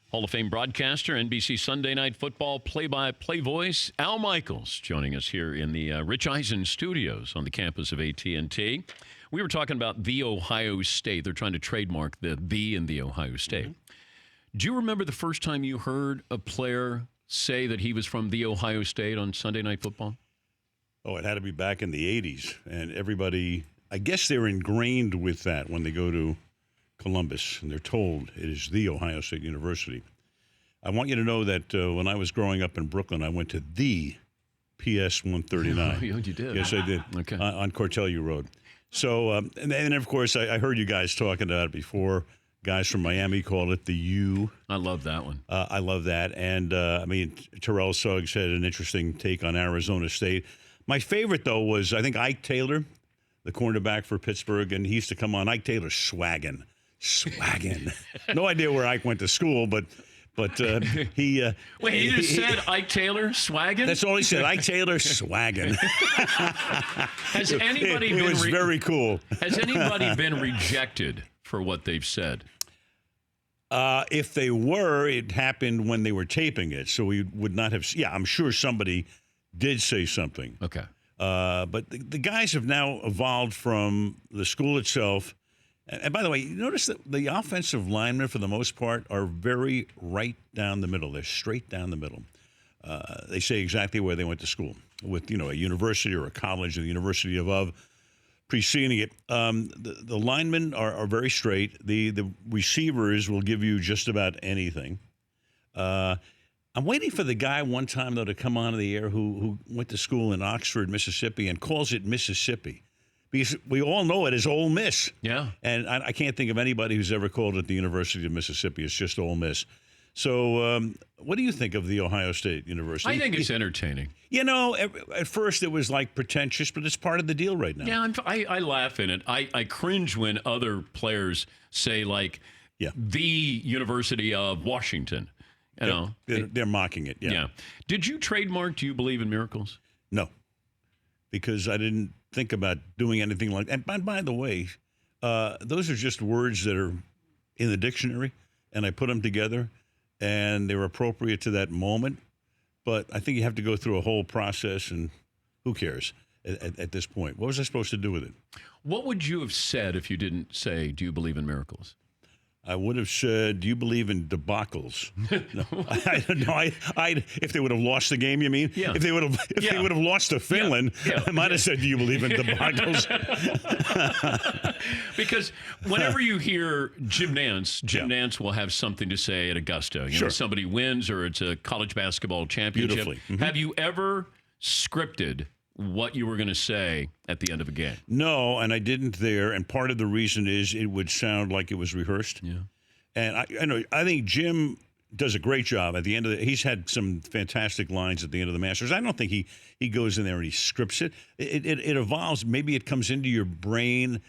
Hall of Fame broadcaster, NBC Sunday Night Football play-by-play voice, Al Michaels, joining us here in the Rich Eisen studios on the campus of AT&T. We were talking about the Ohio State. They're trying to trademark the in the Ohio State. Mm-hmm. Do you remember the first time you heard a player say that he was from the Ohio State on Sunday Night Football? Oh, it had to be back in the 80s. And everybody, I guess they're ingrained with that when they go to Columbus, and they're told it is the Ohio State University. I want you to know that when I was growing up in Brooklyn, I went to the PS 139. Oh, you did? Yes, I did. Okay. On Cortelyou Road. So, and of course, I heard you guys talking about it before. Guys from Miami called it the U. I love that one. I love that. And, I mean, Terrell Suggs had an interesting take on Arizona State. My favorite, though, was, I think, Ike Taylor, the cornerback for Pittsburgh, and he used to come on. Ike Taylor swaggin'. No idea where Ike went to school, but he... Wait, he just said Ike Taylor swaggin'? That's all he said, Ike Taylor swaggin'. Has anybody been... It was very cool. Has anybody been rejected for what they've said? If they were, it happened when they were taping it, so we would not have... Yeah, I'm sure somebody did say something. Okay. But the guys have now evolved from the school itself. And by the way, you notice that the offensive linemen, for the most part, are very right down the middle. They're straight down the middle. They say exactly where they went to school, with a university or a college, or the university above preceding it. The linemen are very straight. The receivers will give you just about anything. I'm waiting for the guy one time, though, to come on the air who went to school in Oxford, Mississippi, and calls it Mississippi. Because we all know it as Ole Miss. Yeah. And I can't think of anybody who's ever called it the University of Mississippi. It's just Ole Miss. So what do you think of the Ohio State University? I think it's entertaining. At first it was like pretentious, but it's part of the deal right now. Yeah, I laugh in it. I cringe when other players say, like, the University of Washington. They're mocking it, yeah. Did you trademark Do You Believe in Miracles? No, because I didn't think about doing anything like that. And by the way, those are just words that are in the dictionary, and I put them together, and they're appropriate to that moment. But I think you have to go through a whole process, and who cares at this point? What was I supposed to do with it? What would you have said if you didn't say, Do you believe in miracles? I would have said, do you believe in debacles? No, I don't know. If they would have lost the game, you mean? Yeah. If they would have lost to Finland, I might have said, do you believe in debacles? Because whenever you hear Jim Nantz will have something to say at Augusta. You know, somebody wins, or it's a college basketball championship. Beautifully. Mm-hmm. Have you ever scripted what you were going to say at the end of a game? No, and I didn't there. And part of the reason is it would sound like it was rehearsed. Yeah. And I think Jim does a great job at the end of he's had some fantastic lines at the end of the Masters. I don't think he goes in there and he scripts it. It evolves. Maybe it comes into your brain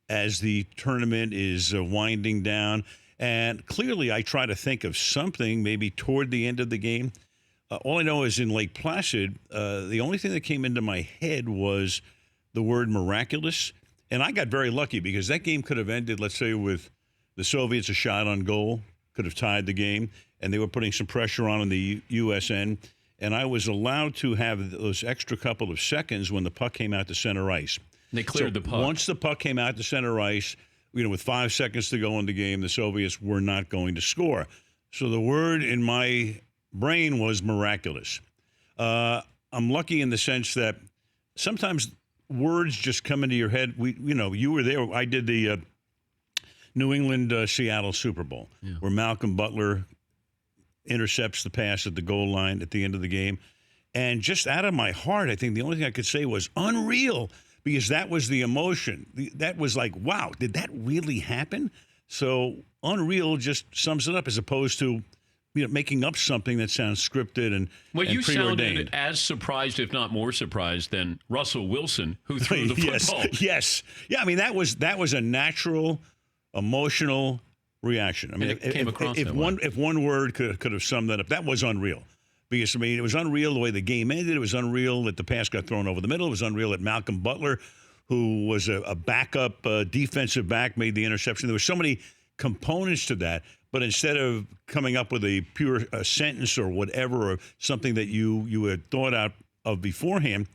as the tournament is winding down. And clearly I try to think of something maybe toward the end of the game. All I know is in Lake Placid, the only thing that came into my head was the word miraculous. And I got very lucky because that game could have ended, let's say, with the Soviets a shot on goal, could have tied the game, and they were putting some pressure on in the U.S. end. And I was allowed to have those extra couple of seconds when the puck came out to center ice. They cleared the puck. Once the puck came out to center ice, with 5 seconds to go in the game, the Soviets were not going to score. So the word in my brain was miraculous. I'm lucky in the sense that sometimes words just come into your head. You were there. I did the New England Seattle Super Bowl, where Malcolm Butler intercepts the pass at the goal line at the end of the game. And just out of my heart, I think the only thing I could say was unreal, because that was the emotion. That was like, wow, did that really happen? So unreal just sums it up, as opposed to making up something that sounds scripted and you preordained. Sounded as surprised, if not more surprised, than Russell Wilson, who threw the football. Yes. Yeah, I mean, that was a natural, emotional reaction. I mean, it came across if one word could have summed that up, that was unreal. Because, it was unreal the way the game ended. It was unreal that the pass got thrown over the middle. It was unreal that Malcolm Butler, who was a backup defensive back, made the interception. There were so many components to that. but instead of coming up with a pure sentence or whatever, or something that you had thought out of beforehand,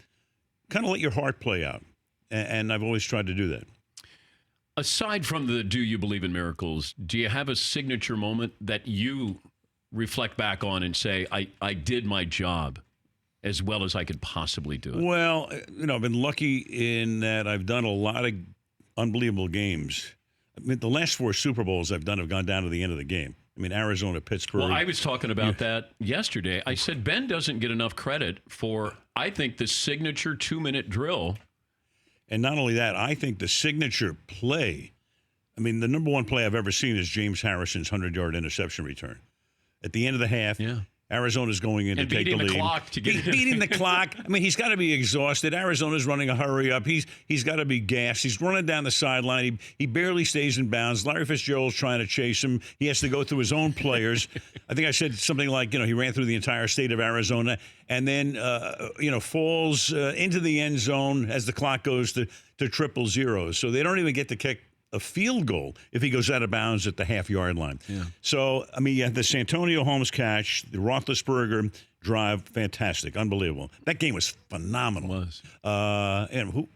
kind of let your heart play out. And I've always tried to do that. Aside from the do you believe in miracles, do you have a signature moment that you reflect back on and say, I did my job as well as I could possibly do it? Well, I've been lucky in that I've done a lot of unbelievable games. I mean, the last 4 Super Bowls I've done have gone down to the end of the game. I mean, Arizona, Pittsburgh. Well, I was talking about that yesterday. I said Ben doesn't get enough credit for, I think, the signature 2-minute drill. And not only that, I think the signature play, I mean, the number one play I've ever seen is James Harrison's 100-yard interception return. At the end of the half, Arizona's going in to take the lead. Beating the clock to get beating the clock. I mean, he's got to be exhausted. Arizona's running a hurry up. He's got to be gassed. He's running down the sideline. He barely stays in bounds. Larry Fitzgerald's trying to chase him. He has to go through his own players. I think I said something like, he ran through the entire state of Arizona and then, falls into the end zone as the clock goes to 000. So they don't even get to kick a field goal if he goes out of bounds at the half-yard line. Yeah. So, I mean, you have the Santonio Holmes catch, the Roethlisberger drive, fantastic, unbelievable. That game was phenomenal. It was.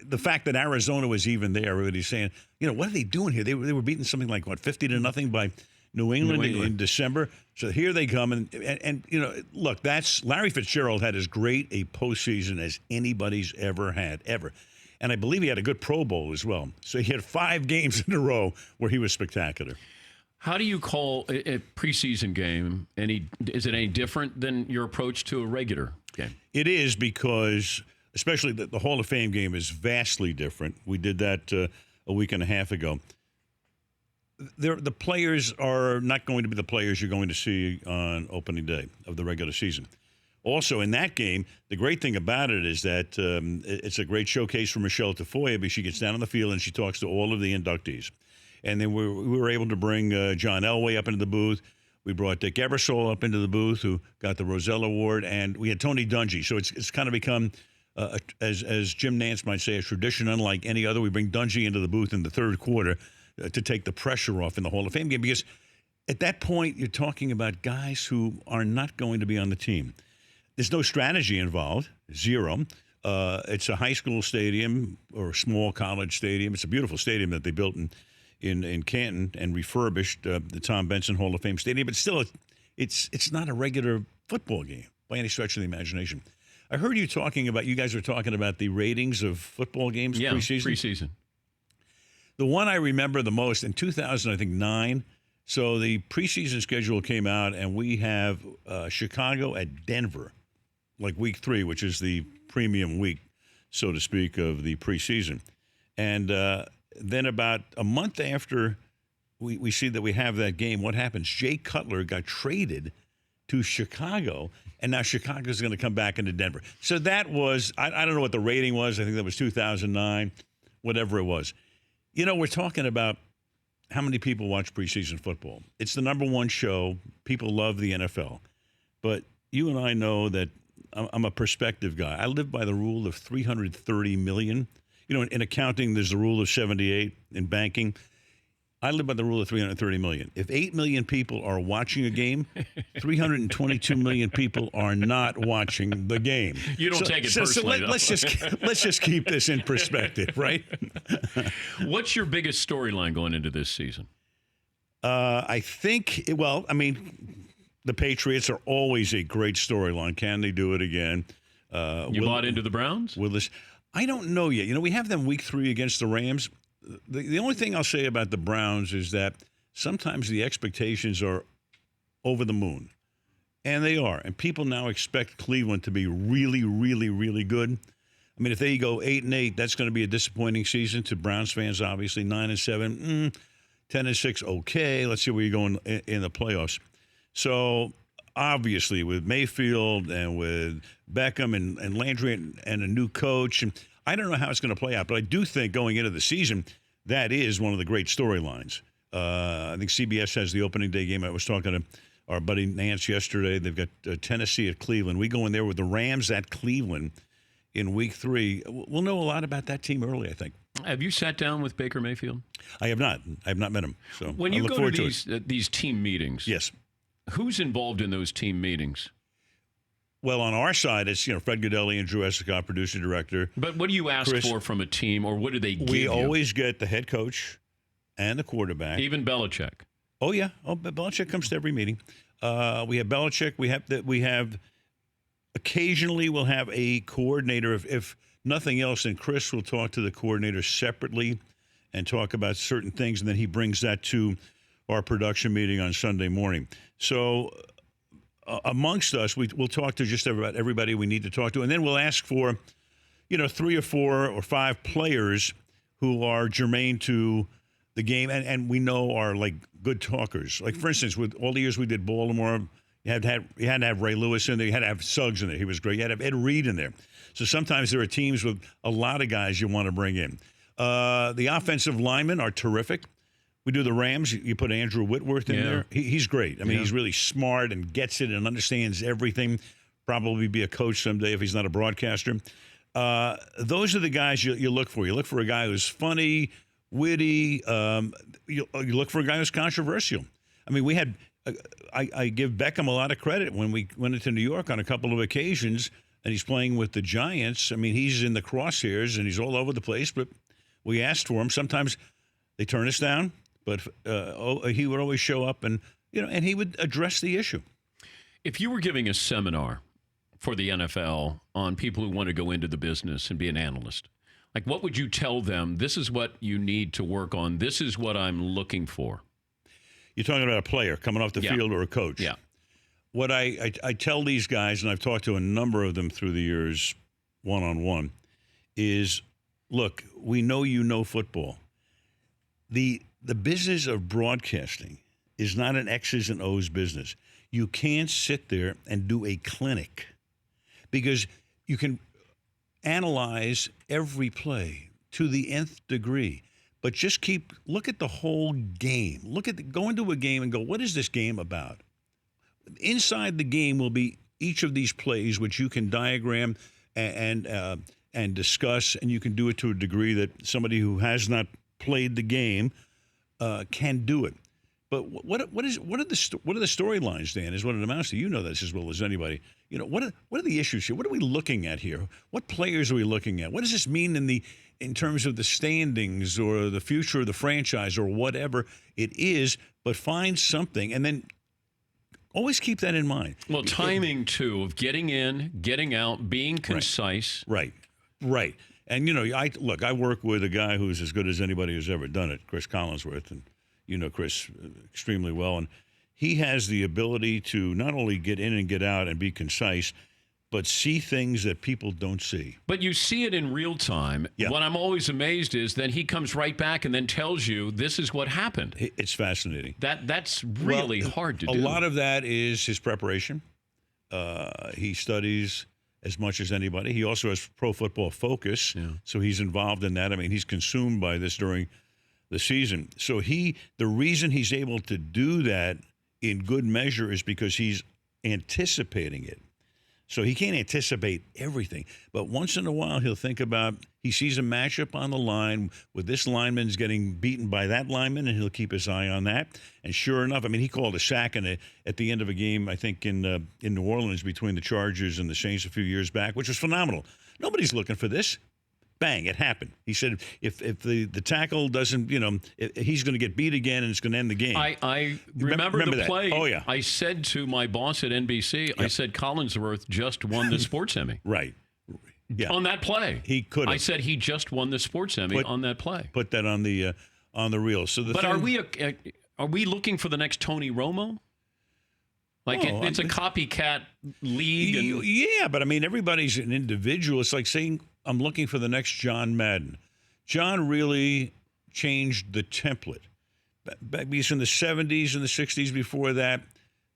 The fact that Arizona was even there, everybody's saying, what are they doing here? They were beating something like, 50-0 by New England in December. So here they come. And look, that's Larry Fitzgerald had as great a postseason as anybody's ever had, ever. And I believe he had a good Pro Bowl as well. So he had 5 games in a row where he was spectacular. How do you call a preseason game? Is it any different than your approach to a regular game? It is, because especially the Hall of Fame game is vastly different. We did that a week and a half ago. The players are not going to be the players you're going to see on opening day of the regular season. Also, in that game, the great thing about it is that it's a great showcase for Michelle Tafoya, because she gets down on the field and she talks to all of the inductees. And then we were able to bring John Elway up into the booth. We brought Dick Ebersol up into the booth, who got the Roselle Award, and we had Tony Dungy. So it's kind of become, as Jim Nance might say, a tradition unlike any other. We bring Dungy into the booth in the third quarter to take the pressure off in the Hall of Fame game, because at that point you're talking about guys who are not going to be on the team. There's no strategy involved, zero. It's a high school stadium or a small college stadium. It's a beautiful stadium that they built in Canton and refurbished, the Tom Benson Hall of Fame Stadium. But still, it's not a regular football game by any stretch of the imagination. I heard you guys were talking about the ratings of football games preseason. The one I remember the most in 2009. So the preseason schedule came out, and we have Chicago at Denver, like week 3, which is the premium week, so to speak, of the preseason. And then about a month after we see that we have that game, what happens? Jay Cutler got traded to Chicago, and now Chicago's going to come back into Denver. So that was, I don't know what the rating was. I think that was 2009, whatever it was. We're talking about how many people watch preseason football. It's the number one show. People love the NFL. But you and I know that I'm a perspective guy. I live by the rule of 330 million. In accounting, there's the rule of 78. In banking, I live by the rule of 330 million. If 8 million people are watching a game, 322 million people are not watching the game. You don't take it personally. Let's just keep this in perspective, right? What's your biggest storyline going into this season? I think, the Patriots are always a great storyline. Can they do it again? You bought into the Browns? I don't know yet. We have them week 3 against the Rams. The only thing I'll say about the Browns is that sometimes the expectations are over the moon. And they are. And people now expect Cleveland to be really, really, really good. I mean, if they go 8-8, that's going to be a disappointing season to Browns fans, obviously. 9-7, 10-6, okay. Let's see where you're going in the playoffs. So, obviously, with Mayfield and with Beckham and Landry and a new coach, and I don't know how it's going to play out, but I do think going into the season, that is one of the great storylines. I think CBS has the opening day game. I was talking to our buddy Nance yesterday. They've got Tennessee at Cleveland. We go in there with the Rams at Cleveland in week 3. We'll know a lot about that team early, I think. Have you sat down with Baker Mayfield? I have not. I have not met him. So When I you look go forward to these team meetings, yes. who's involved in those team meetings? Well, on our side, it's Fred Godelli and Drew Escott, producer director. But what do you ask Chris, for from a team, or what do they give we you? always get the head coach and the quarterback. Even Belichick. Oh yeah. Oh, Belichick comes to every meeting. We have Belichick. We have occasionally we'll have a coordinator. If nothing else, then Chris will talk to the coordinator separately and talk about certain things, and then he brings that to our production meeting on Sunday morning. So amongst us, we'll talk to just about everybody we need to talk to, and then we'll ask for 3 or 4 or 5 players who are germane to the game and we know are like good talkers. Like, for instance, with all the years we did Baltimore, you had to have Ray Lewis in there. You had to have Suggs in there. He was great. You had to have Ed Reed in there. So sometimes there are teams with a lot of guys you want to bring in. The offensive linemen are terrific. We do the Rams. You put Andrew Whitworth in there. He's great. I mean, he's really smart and gets it and understands everything. Probably be a coach someday if he's not a broadcaster. Those are the guys you look for. You look for a guy who's funny, witty. You look for a guy who's controversial. I mean, we had I give Beckham a lot of credit when we went into New York on a couple of occasions, and he's playing with the Giants. I mean, he's in the crosshairs and he's all over the place, but we asked for him. Sometimes they turn us down, but he would always show up and he would address the issue. If you were giving a seminar for the NFL on people who want to go into the business and be an analyst, like, what would you tell them? This is what you need to work on. This is what I'm looking for. You're talking about a player coming off the field or a coach. Yeah. What I tell these guys, and I've talked to a number of them through the years one-on-one, is, look, we know you know football. The business of broadcasting is not an X's and O's business. You can't sit there and do a clinic because you can analyze every play to the nth degree, but just look at the whole game. Go into a game and go, what is this game about? Inside the game will be each of these plays, which you can diagram and discuss, and you can do it to a degree that somebody who has not played the game can do it. But what are the storylines, Dan? Is what it amounts to. You know this as well as anybody. What are the issues here? What are we looking at here? What players are we looking at? What does this mean in terms of the standings or the future of the franchise or whatever it is? But find something, and then always keep that in mind. Well, timing too, of getting in, getting out, being concise. Right. And I work with a guy who's as good as anybody who's ever done it, Chris Collinsworth, and you know Chris extremely well, and he has the ability to not only get in and get out and be concise, but see things that people don't see. But you see it in real time. Yeah. What I'm always amazed is then he comes right back and then tells you this is what happened. It's fascinating. That's really hard to do. A lot of that is his preparation. He studies as much as anybody. He also has Pro Football Focus, so he's involved in that. I mean, he's consumed by this during the season. So the reason he's able to do that in good measure is because he's anticipating it. So he can't anticipate everything. But once in a while, he'll think about, he sees a matchup on the line with this lineman's getting beaten by that lineman, and he'll keep his eye on that. And sure enough, I mean, he called a sack at the end of a game, I think, in New Orleans between the Chargers and the Saints a few years back, which was phenomenal. Nobody's looking for this. Bang, it happened. He said if the tackle doesn't, he's going to get beat again and it's going to end the game. I remember the that. play. Oh, yeah. I said to my boss at NBC, I said Collinsworth just won the Sports Emmy. Right. Yeah. On that play. He could have. I said he just won the Sports Emmy on that play. Put that on the reel. So are we looking for the next Tony Romo? Like it's a copycat league. Yeah, but I mean, everybody's an individual. It's like saying I'm looking for the next John Madden. John really changed the template. Because in the 70s and the 60s before that,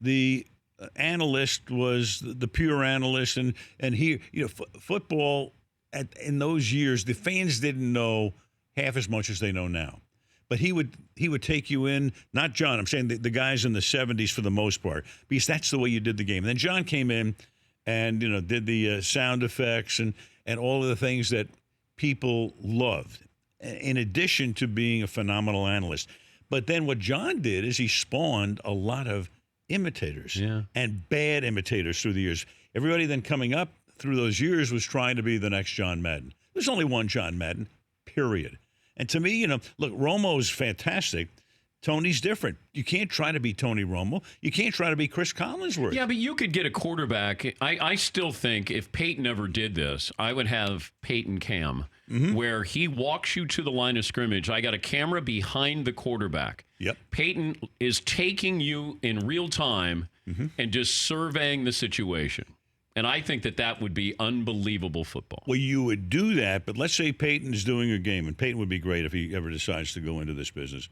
the analyst was the pure analyst. And he, football in those years, the fans didn't know half as much as they know now. But he would take you in, not John, I'm saying the guys in the 70s for the most part, because that's the way you did the game. And then John came in and, did the sound effects and all of the things that people loved. in addition to being a phenomenal analyst. But then what John did is he spawned a lot of imitators and bad imitators through the years. Everybody then coming up through those years was trying to be the next John Madden. There's only one John Madden, period. And to me, look, Romo's fantastic. Tony's different. You can't try to be Tony Romo. You can't try to be Chris Collinsworth. Yeah, but you could get a quarterback. I still think if Peyton ever did this, I would have Payton Cam, where he walks you to the line of scrimmage. I got a camera behind the quarterback. Yep. Peyton is taking you in real time and just surveying the situation. And I think that would be unbelievable football. Well, you would do that, but let's say Peyton's doing a game, and Peyton would be great if he ever decides to go into this business.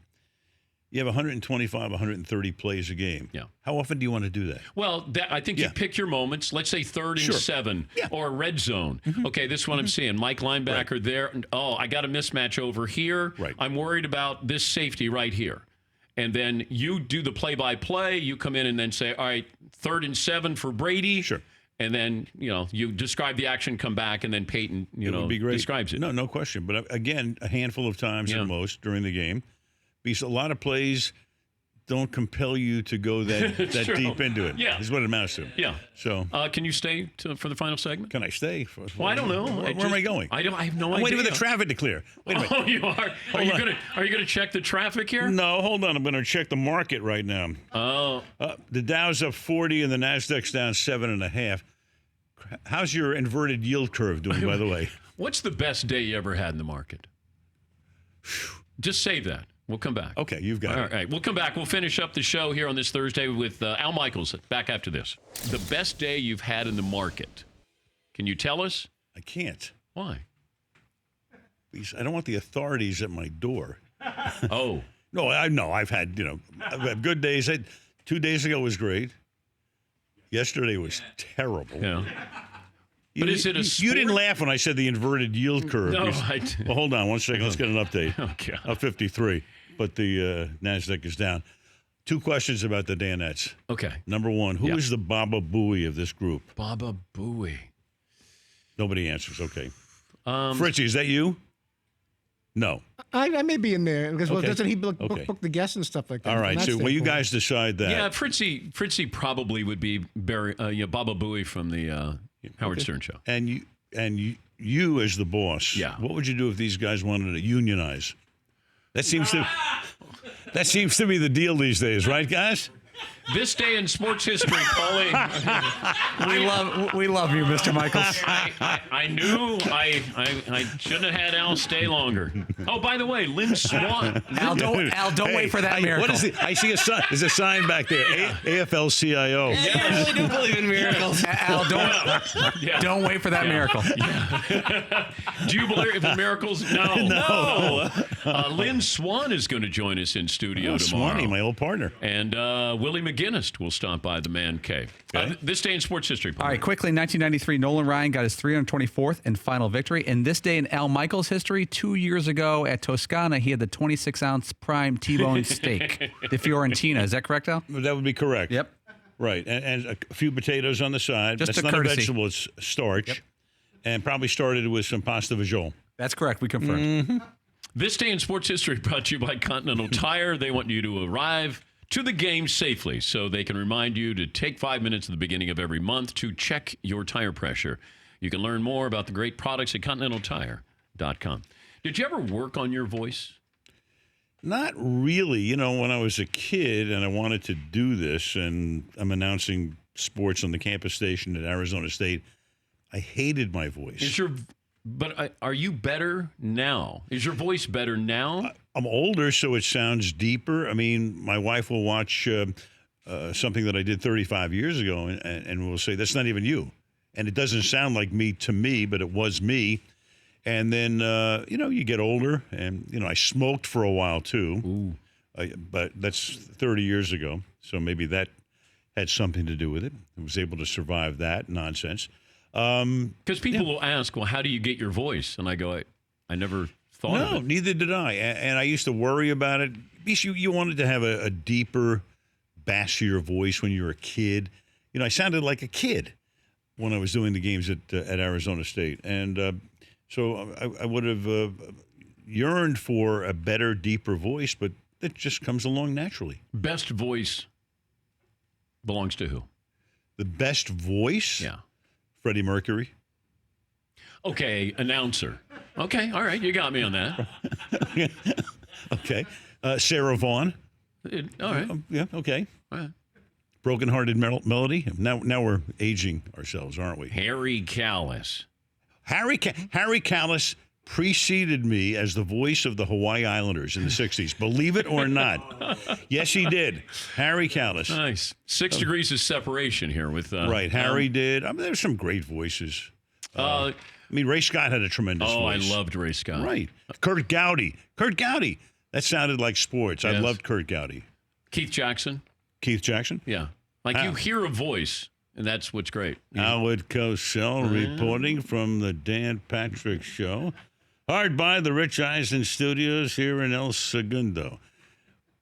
You have 125, 130 plays a game. Yeah. How often do you want to do that? Well, I think you pick your moments. Let's say 3rd and 7 or red zone. Okay, this is what I'm seeing. Mike linebacker there. Oh, I got a mismatch over here. Right. I'm worried about this safety right here. And then you do the play-by-play. You come in and then say, all right, 3rd and 7 for Brady. Sure. And then, you describe the action, come back, and then Peyton, describes it. No question. But again, a handful of times at most during the game. Because a lot of plays don't compel you to go that deep into it. Yeah. Is what it amounts to. Yeah. So can you stay for the final segment? Can I stay? Well, I don't know. Where am I going? I have no idea. I'm waiting for the traffic to clear. Wait a minute. Oh, you are? Are you gonna check the traffic here? No, hold on. I'm going to check the market right now. Oh. The Dow's up 40 and the Nasdaq's down 7.5. How's your inverted yield curve doing, by the way? What's the best day you ever had in the market? Just save that. We'll come back. Okay, you've got it. All right, we'll come back. We'll finish up the show here on this Thursday with Al Michaels. Back after this. The best day you've had in the market. Can you tell us? I can't. Why? Because I don't want the authorities at my door. Oh. No, I've had, I've had good days. 2 days ago was great. Yesterday was terrible. Yeah. But is it a sport? You didn't laugh when I said the inverted yield curve. No, Well, hold on 1 second. Let's get an update. Okay. 53, but the Nasdaq is down. 2 questions about the Danettes. Okay. Number 1, who is the Baba Booey of this group? Baba Booey. Nobody answers. Okay. Fritzy, is that you? No. I may be in there because doesn't he book the guests and stuff like that? All right. So you guys decide that. Yeah, Fritzy probably would be Baba Booey from the Howard Stern show. And you as the boss. Yeah. What would you do if these guys wanted to unionize? That seems to be the deal these days, right, guys? This day in sports history, Paulie. We love you, Mr. Michaels. I knew I shouldn't have had Al stay longer. Oh, by the way, Lynn Swan. Al, don't wait for that miracle. What is it? I see a sign. There's a sign back there. AFL-CIO. I really do believe in miracles. Al, don't wait for that miracle. Yeah. Do you believe in miracles? No. Lynn Swan is going to join us in studio tomorrow. Swanee, my old partner. And Willie McGinnis will stop by the Man Cave. Okay. This day in sports history. All right, quickly, in 1993, Nolan Ryan got his 324th and final victory. And this day in Al Michaels history, 2 years ago at Toscana, he had the 26-ounce prime T-bone steak, the Fiorentina. Is that correct, Al? That would be correct. Yep. Right, and a few potatoes on the side. Just That's a not courtesy. a vegetable, it's starch. Yep. And probably started with some pasta vajol. That's correct. We confirmed. Mm-hmm. This day in sports history brought to you by Continental Tire. They want you to arrive to the game safely, so they can remind you to take 5 minutes at the beginning of every month to check your tire pressure. You can learn more about the great products at ContinentalTire.com. Did you ever work on your voice? Not really. When I was a kid and I wanted to do this, and I'm announcing sports on the campus station at Arizona State, I hated my voice. But are you better now? Is your voice better now? I'm older, so it sounds deeper. I mean, my wife will watch something that I did 35 years ago and will say, that's not even you. And it doesn't sound like me to me, but it was me. And then, you get older. And, I smoked for a while, too. But that's 30 years ago. So maybe that had something to do with it. I was able to survive that nonsense. Because people will ask, well, how do you get your voice? And I go, I never thought of it. No, neither did I. And I used to worry about it. Because you wanted to have a deeper, bassier voice when you were a kid. I sounded like a kid when I was doing the games at Arizona State. And so I would have yearned for a better, deeper voice, but it just comes along naturally. Best voice belongs to who? The best voice? Yeah. Freddie Mercury. Okay, announcer. Okay, all right, you got me on that. Okay. Sarah Vaughan. All right. Yeah, okay. All right. Broken Hearted Melody. Now we're aging ourselves, aren't we? Harry Callis. Harry Callis preceded me as the voice of the Hawaii Islanders in the 60s. Believe it or not. Yes, he did. Harry Callis. Nice. 6 degrees of separation here with... right, Harry did. I mean, there's some great voices. I mean, Ray Scott had a tremendous voice. I loved Ray Scott. Right. Kurt Gowdy. That sounded like sports. Yes. I loved Kurt Gowdy. Keith Jackson. Yeah. Like you hear a voice, and that's what's great. Howard Cosell reporting from the Dan Patrick Show. Hard by the Rich Eisen Studios here in El Segundo.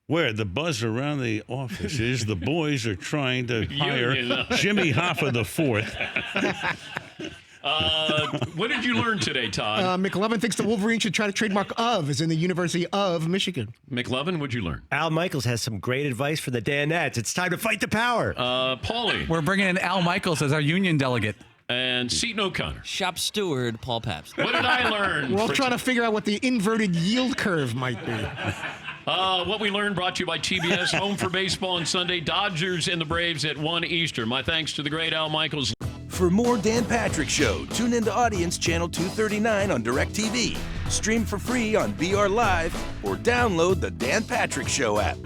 Where the buzz around the office is, the boys are trying to hire Jimmy Hoffa IV. What did you learn today, Todd? McLovin thinks the Wolverine should try to trademark of, as in the University of Michigan. McLovin, what'd you learn? Al Michaels has some great advice for the Danettes. It's time to fight the power. Paulie. We're bringing in Al Michaels as our union delegate. And Seton O'Connor. Shop steward, Paul Pabst. What did I learn? We're all trying to figure out what the inverted yield curve might be. What we learned brought to you by TBS. Home for baseball on Sunday. Dodgers and the Braves at 1 Eastern. My thanks to the great Al Michaels. For more Dan Patrick Show, tune into Audience Channel 239 on DirecTV. Stream for free on BR Live or download the Dan Patrick Show app.